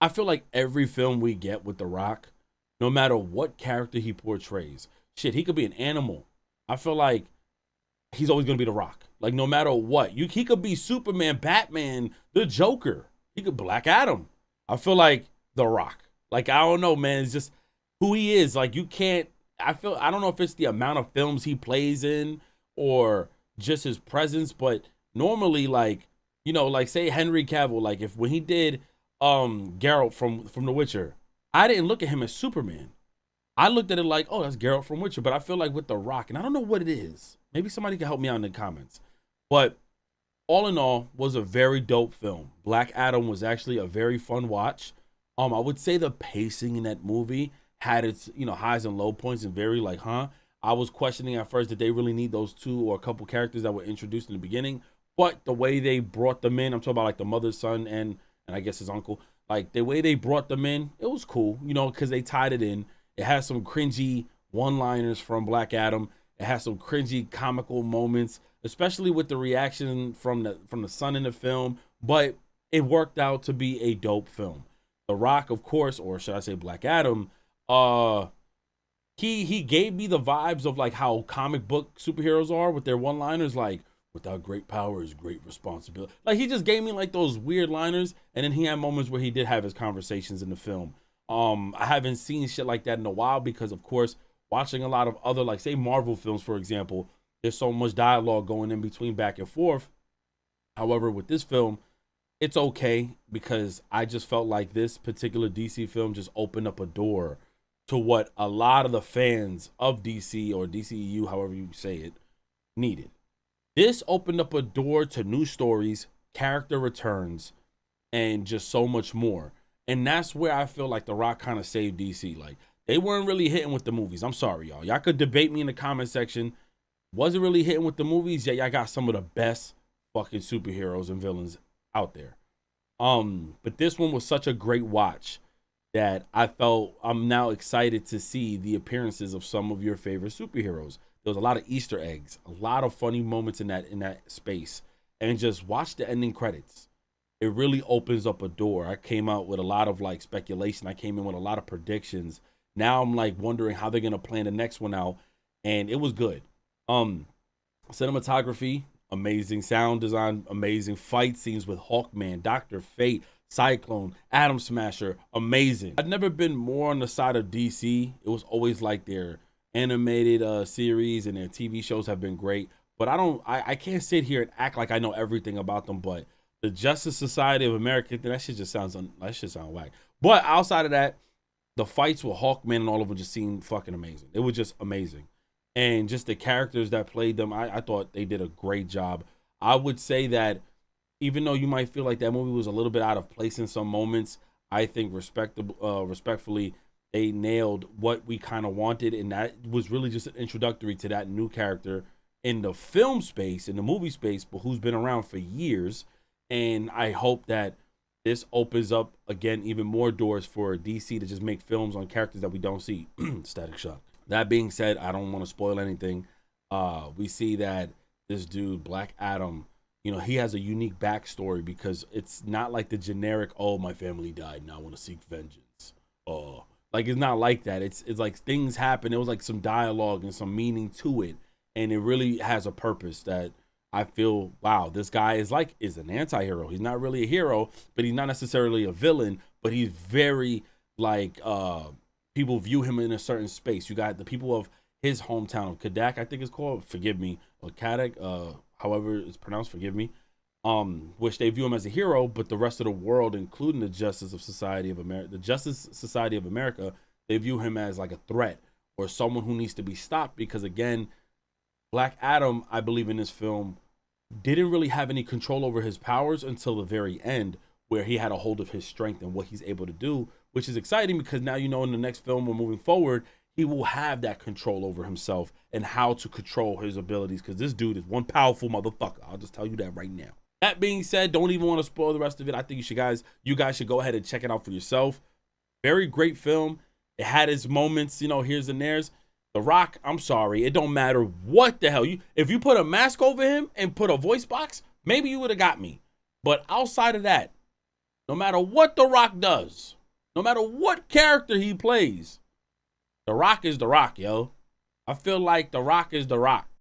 I feel like every film we get with The Rock, no matter what character he portrays, shit, he could be an animal. I feel like he's always gonna be The Rock. Like no matter what, he could be Superman, Batman, the Joker. He could Black Adam. I feel like The Rock. Like I don't know, man. It's just who he is. Like you can't. I don't know if it's the amount of films he plays in or just his presence, but normally like like say Henry Cavill, like if when he did Geralt from The Witcher, I didn't look at him as Superman. I looked at it like, oh, that's Geralt from Witcher. But I feel like with The Rock, and I don't know what it is. Maybe somebody can help me out in the comments. But all in all, was a very dope film. Black Adam was actually a very fun watch. I would say the pacing in that movie had its highs and low points and very like, huh? I was questioning at first, did they really need those two or a couple characters that were introduced in the beginning? But the way they brought them in, I'm talking about like the mother's son and I guess his uncle, like the way they brought them in, it was cool, because they tied it in. It has some cringy one-liners from Black Adam. It has some cringy comical moments, especially with the reaction from the son in the film. But it worked out to be a dope film. The Rock, of course, or should I say Black Adam, he gave me the vibes of like how comic book superheroes are with their one-liners, like without great power is great responsibility. Like he just gave me like those weird liners, and then he had moments where he did have his conversations in the film. I haven't seen shit like that in a while because, of course, watching a lot of other, like, say, Marvel films, for example, there's so much dialogue going in between back and forth. However, with this film, it's okay because I just felt like this particular DC film just opened up a door to what a lot of the fans of DC or DCEU, however you say it, needed. This opened up a door to new stories, character returns, and just so much more. And that's where I feel like The Rock kind of saved DC. Like, they weren't really hitting with the movies. I'm sorry, y'all. Y'all could debate me in the comment section. Wasn't really hitting with the movies, yet y'all got some of the best fucking superheroes and villains out there. But this one was such a great watch that I felt I'm now excited to see the appearances of some of your favorite superheroes. There was a lot of Easter eggs, a lot of funny moments in that space. And just watch the ending credits. It really opens up a door. I came out with a lot of like speculation. I came in with a lot of predictions. Now I'm like wondering how they're gonna plan the next one out, and it was good. Cinematography, amazing. Sound design, amazing. Fight scenes with Hawkman, Doctor Fate, Cyclone, Atom Smasher, amazing. I've never been more on the side of DC. It was always like their animated series and their TV shows have been great. But I can't sit here and act like I know everything about them. But the Justice Society of America, that shit just sounds whack. But outside of that, the fights with Hawkman and all of them just seemed fucking amazing. It was just amazing. And just the characters that played them, I thought they did a great job. I would say that even though you might feel like that movie was a little bit out of place in some moments, I think respectfully, they nailed what we kind of wanted. And that was really just an introductory to that new character in the film space, in the movie space, but who's been around for years. And I hope that this opens up, again, even more doors for DC to just make films on characters that we don't see. Static Shock. That being said, I don't want to spoil anything. We see that this dude, Black Adam, he has a unique backstory because it's not like the generic, oh, my family died, now I want to seek vengeance. Oh, like it's not like that. It's like things happen. There was like some dialogue and some meaning to it. And it really has a purpose that I feel, wow, this guy is an anti-hero. He's not really a hero, but he's not necessarily a villain, but he's very like, people view him in a certain space. You got the people of his hometown of Kadak, I think it's called, forgive me, or Kadak, however it's pronounced, forgive me, which they view him as a hero, but the rest of the world, including the Justice Society of America, they view him as like a threat or someone who needs to be stopped because, again, Black Adam, I believe in this film, didn't really have any control over his powers until the very end, where he had a hold of his strength and what he's able to do, which is exciting because now in the next film or moving forward, he will have that control over himself and how to control his abilities because this dude is one powerful motherfucker. I'll just tell you that right now. That being said, don't even want to spoil the rest of it. I think you guys should go ahead and check it out for yourself. Very great film. It had its moments, here's and there's. The Rock, I'm sorry, it don't matter what the hell if you put a mask over him and put a voice box, maybe you would have got me. But outside of that, No matter what The Rock does, no matter what character he plays, The Rock is The Rock, yo. I feel like The Rock is The Rock.